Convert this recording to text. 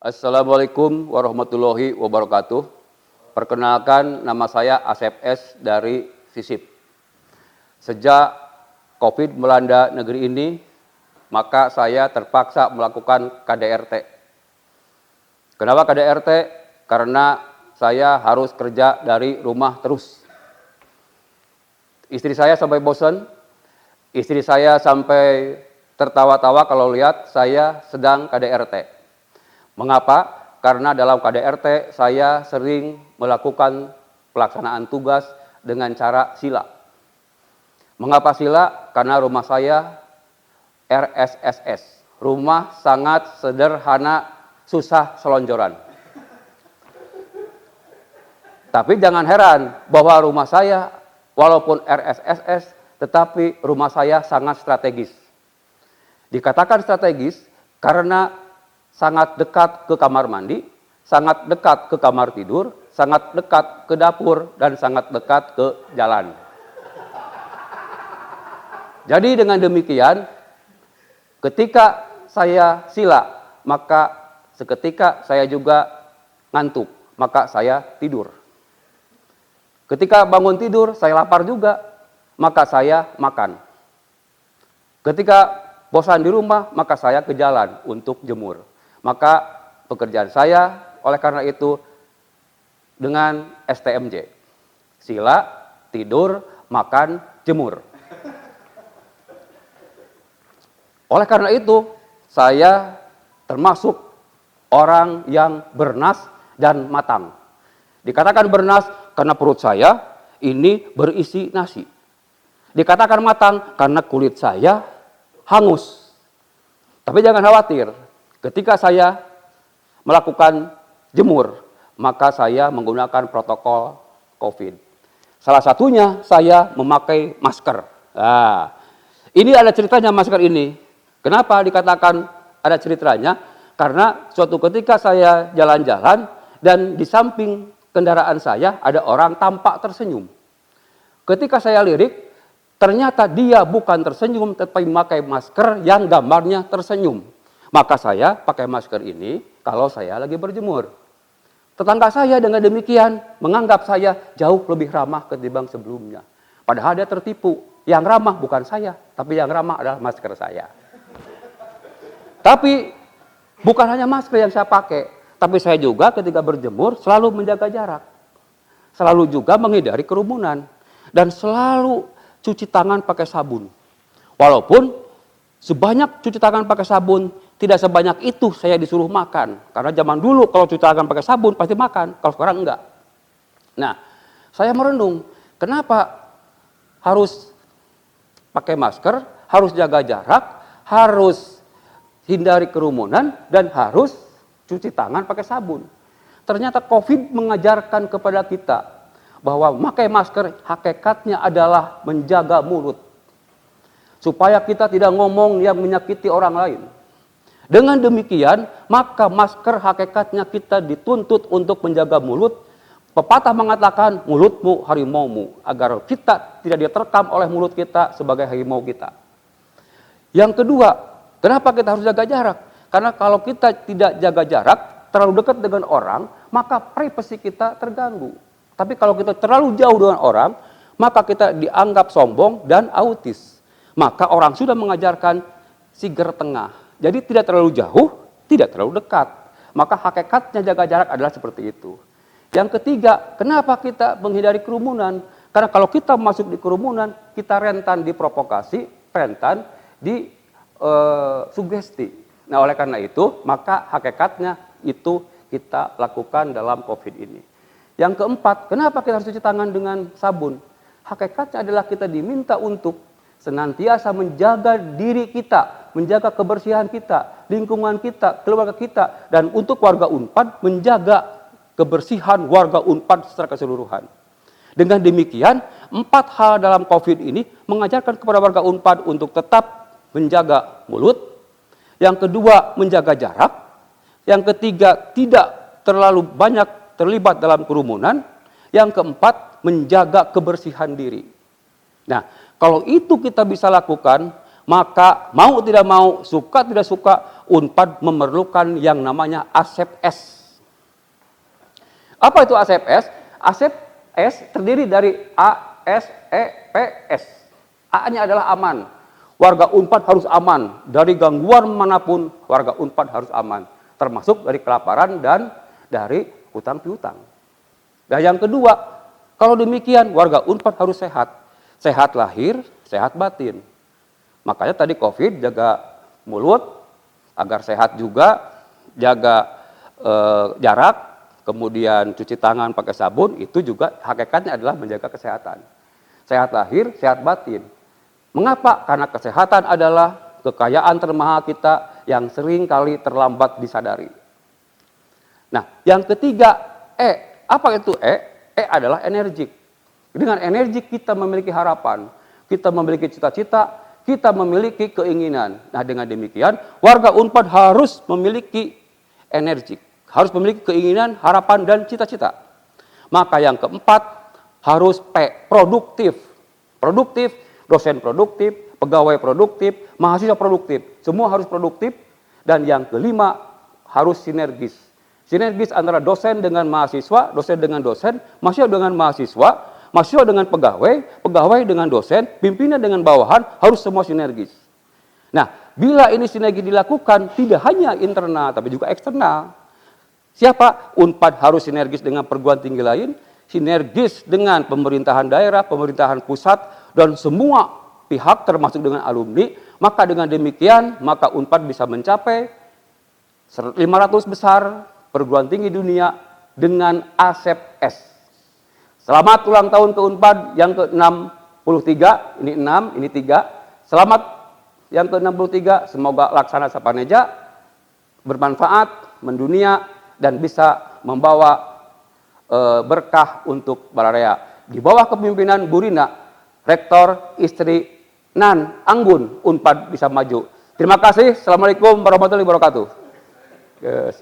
Assalamualaikum warahmatullahi wabarakatuh. Perkenalkan, nama saya Asep S. dari FISIP. Sejak COVID melanda negeri ini, maka saya terpaksa melakukan KDRT. Kenapa KDRT? Karena saya harus kerja dari rumah terus. Istri saya sampai bosan, istri saya sampai tertawa-tawa kalau lihat saya sedang KDRT. Mengapa? Karena dalam KDRT saya sering melakukan pelaksanaan tugas dengan cara sila. Mengapa sila? Karena rumah saya RSSS, rumah sangat sederhana, susah selonjoran. Tapi jangan heran bahwa rumah saya walaupun RSSS, tetapi rumah saya sangat strategis. Dikatakan strategis karena sangat dekat ke kamar mandi, sangat dekat ke kamar tidur, sangat dekat ke dapur, dan sangat dekat ke jalan. Jadi dengan demikian, ketika saya sila, maka seketika saya juga ngantuk, maka saya tidur. Ketika bangun tidur, saya lapar juga, maka saya makan. Ketika bosan di rumah, maka saya ke jalan untuk jemur. Maka pekerjaan saya oleh karena itu dengan STMJ. Sila, tidur, makan, jemur. Oleh karena itu, saya termasuk orang yang bernas dan matang. Dikatakan bernas karena perut saya ini berisi nasi. Dikatakan matang karena kulit saya hangus. Tapi jangan khawatir, ketika saya melakukan jemur, maka saya menggunakan protokol COVID. Salah satunya saya memakai masker. Nah, ini ada ceritanya masker ini. Kenapa dikatakan ada ceritanya? Karena suatu ketika saya jalan-jalan dan di samping kendaraan saya ada orang tampak tersenyum. Ketika saya lirik, ternyata dia bukan tersenyum tetapi memakai masker yang gambarnya tersenyum. Maka saya pakai masker ini kalau saya lagi berjemur. Tetangga saya dengan demikian menganggap saya jauh lebih ramah ketimbang sebelumnya. Padahal dia tertipu. Yang ramah bukan saya, tapi yang ramah adalah masker saya. Tapi bukan hanya masker yang saya pakai, tapi saya juga ketika berjemur selalu menjaga jarak. Selalu juga menghindari kerumunan. Dan selalu cuci tangan pakai sabun. Walaupun sebanyak cuci tangan pakai sabun, tidak sebanyak itu saya disuruh makan. Karena zaman dulu kalau cuci tangan pakai sabun pasti makan, kalau sekarang enggak. Nah, saya merenung, kenapa harus pakai masker, harus jaga jarak, harus hindari kerumunan, dan harus cuci tangan pakai sabun. Ternyata COVID mengajarkan kepada kita bahwa memakai masker hakikatnya adalah menjaga mulut. Supaya kita tidak ngomong yang menyakiti orang lain. Dengan demikian, maka masker hakikatnya kita dituntut untuk menjaga mulut. Pepatah mengatakan, mulutmu harimaumu, agar kita tidak diterkam oleh mulut kita sebagai harimau kita. Yang kedua, kenapa kita harus jaga jarak? Karena kalau kita tidak jaga jarak, terlalu dekat dengan orang, maka privasi kita terganggu. Tapi kalau kita terlalu jauh dengan orang, maka kita dianggap sombong dan autis. Maka orang sudah mengajarkan siger tengah. Jadi tidak terlalu jauh, tidak terlalu dekat. Maka hakikatnya jaga jarak adalah seperti itu. Yang ketiga, kenapa kita menghindari kerumunan? Karena kalau kita masuk di kerumunan, kita rentan diprovokasi, rentan di sugesti. Nah, oleh karena itu, maka hakikatnya itu kita lakukan dalam COVID ini. Yang keempat, kenapa kita harus cuci tangan dengan sabun? Hakikatnya adalah kita diminta untuk senantiasa menjaga diri kita, menjaga kebersihan kita, lingkungan kita, keluarga kita, dan untuk warga Unpad menjaga kebersihan warga Unpad secara keseluruhan. Dengan demikian, 4 hal dalam COVID ini mengajarkan kepada warga Unpad untuk tetap menjaga mulut, yang kedua menjaga jarak, yang ketiga tidak terlalu banyak terlibat dalam kerumunan, yang keempat menjaga kebersihan diri. Nah, kalau itu kita bisa lakukan, maka mau tidak mau, suka tidak suka, Unpad memerlukan yang namanya ASEP S. Apa itu ASEP S? ASEP S terdiri dari A, S, E, P, S. A-nya adalah aman. Warga Unpad harus aman. Dari gangguan manapun, warga Unpad harus aman. Termasuk dari kelaparan dan dari hutang piutang. Dan yang kedua, kalau demikian, warga Unpad harus sehat. Sehat lahir, sehat batin. Makanya tadi COVID jaga mulut, agar sehat juga, jaga jarak, kemudian cuci tangan pakai sabun, itu juga hakikatnya adalah menjaga kesehatan. Sehat lahir, sehat batin. Mengapa? Karena kesehatan adalah kekayaan termahal kita yang sering kali terlambat disadari. Nah, yang ketiga, E. Apa itu E? E adalah energik. Dengan energi kita memiliki harapan, kita memiliki cita-cita, kita memiliki keinginan. Nah, dengan demikian, warga Unpad harus memiliki energi, harus memiliki keinginan, harapan, dan cita-cita. Maka yang keempat, harus P, produktif. Produktif, dosen produktif, pegawai produktif, mahasiswa produktif. Semua harus produktif. Dan yang kelima, harus sinergis. Sinergis antara dosen dengan mahasiswa, dosen dengan dosen, mahasiswa dengan mahasiswa, mahasiswa dengan pegawai, pegawai dengan dosen, pimpinan dengan bawahan, harus semua sinergis. Nah, bila ini sinergi dilakukan, tidak hanya internal, tapi juga eksternal. Siapa? Unpad harus sinergis dengan perguruan tinggi lain, sinergis dengan pemerintahan daerah, pemerintahan pusat, dan semua pihak termasuk dengan alumni. Maka dengan demikian, maka Unpad bisa mencapai 500 besar perguruan tinggi dunia dengan ASEP S. Selamat ulang tahun ke Unpad yang ke-63, ini 6, ini 3. Selamat yang ke-63, semoga Laksana Sapaneja bermanfaat, mendunia, dan bisa membawa berkah untuk Balarea. Di bawah kepemimpinan Bu Rina, Rektor Istri Nan Anggun, Unpad bisa maju. Terima kasih. Assalamualaikum warahmatullahi wabarakatuh. Yes.